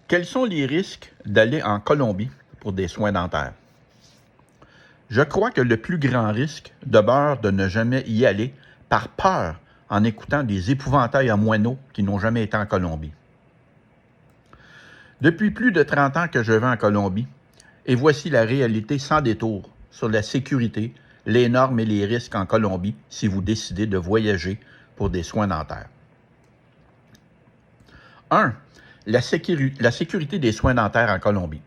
Quels sont les risques d'aller en Colombie pour des soins dentaires? Je crois que le plus grand risque demeure de ne jamais y aller par peur en écoutant des épouvantails à moineaux qui n'ont jamais été en Colombie. Depuis plus de 30 ans que je vais en Colombie, et voici la réalité sans détour sur la sécurité, les normes et les risques en Colombie si vous décidez de voyager pour des soins dentaires. 1. La sécurité des soins dentaires en Colombie.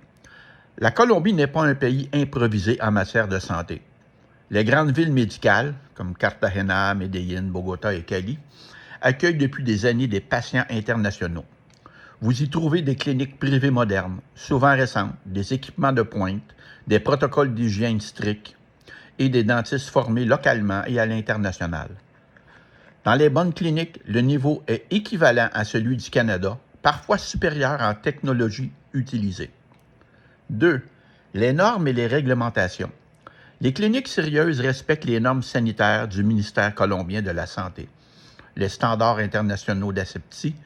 La Colombie n'est pas un pays improvisé en matière de santé. Les grandes villes médicales, comme Cartagena, Medellín, Bogota et Cali, accueillent depuis des années des patients internationaux. Vous y trouvez des cliniques privées modernes, souvent récentes, des équipements de pointe, des protocoles d'hygiène stricts et des dentistes formés localement et à l'international. Dans les bonnes cliniques, le niveau est équivalent à celui du Canada, parfois supérieur en technologie utilisée. 2. Les normes et les réglementations. Les cliniques sérieuses respectent les normes sanitaires du ministère colombien de la Santé, les standards internationaux d'asepsie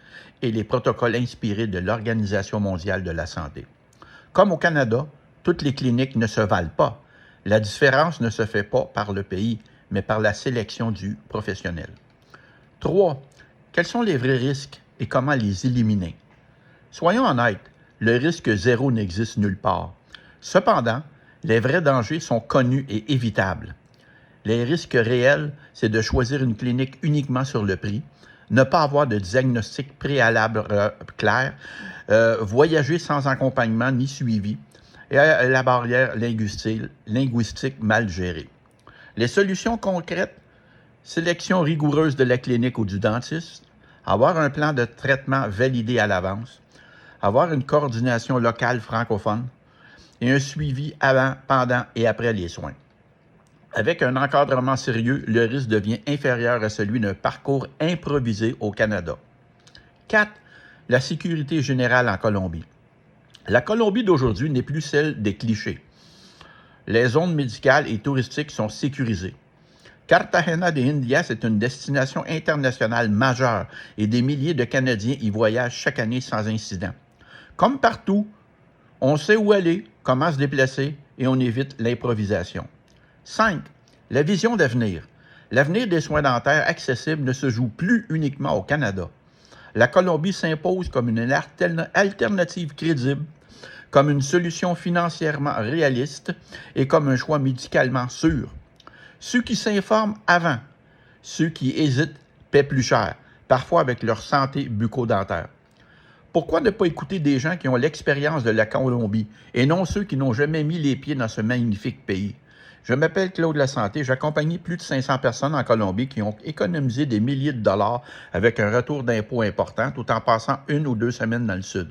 et les protocoles inspirés de l'Organisation mondiale de la santé. Comme au Canada, toutes les cliniques ne se valent pas. La différence ne se fait pas par le pays, mais par la sélection du professionnel. 3. Quels sont les vrais risques et comment les éliminer? Soyons honnêtes, le risque zéro n'existe nulle part. Cependant, les vrais dangers sont connus et évitables. Les risques réels, c'est de choisir une clinique uniquement sur le prix, ne pas avoir de diagnostic préalable clair, voyager sans accompagnement ni suivi, et la barrière linguistique mal gérée. Les solutions concrètes, sélection rigoureuse de la clinique ou du dentiste, avoir un plan de traitement validé à l'avance, avoir une coordination locale francophone et un suivi avant, pendant et après les soins. Avec un encadrement sérieux, le risque devient inférieur à celui d'un parcours improvisé au Canada. 4. La sécurité générale en Colombie. La Colombie d'aujourd'hui n'est plus celle des clichés. Les zones médicales et touristiques sont sécurisées. Cartagena de Indias est une destination internationale majeure et des milliers de Canadiens y voyagent chaque année sans incident. Comme partout, on sait où aller, comment se déplacer et on évite l'improvisation. 5. La vision d'avenir. L'avenir des soins dentaires accessibles ne se joue plus uniquement au Canada. La Colombie s'impose comme une alternative crédible, comme une solution financièrement réaliste et comme un choix médicalement sûr. Ceux qui s'informent avant, ceux qui hésitent paient plus cher, parfois avec leur santé bucco-dentaire. Pourquoi ne pas écouter des gens qui ont l'expérience de la Colombie et non ceux qui n'ont jamais mis les pieds dans ce magnifique pays? Je m'appelle Claude Lasanté, j'accompagne plus de 500 personnes en Colombie qui ont économisé des milliers de dollars avec un retour d'impôt important tout en passant 1 ou 2 semaines dans le sud.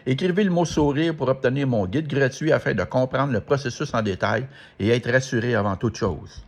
Écrivez le mot sourire pour obtenir mon guide gratuit afin de comprendre le processus en détail et être rassuré avant toute chose.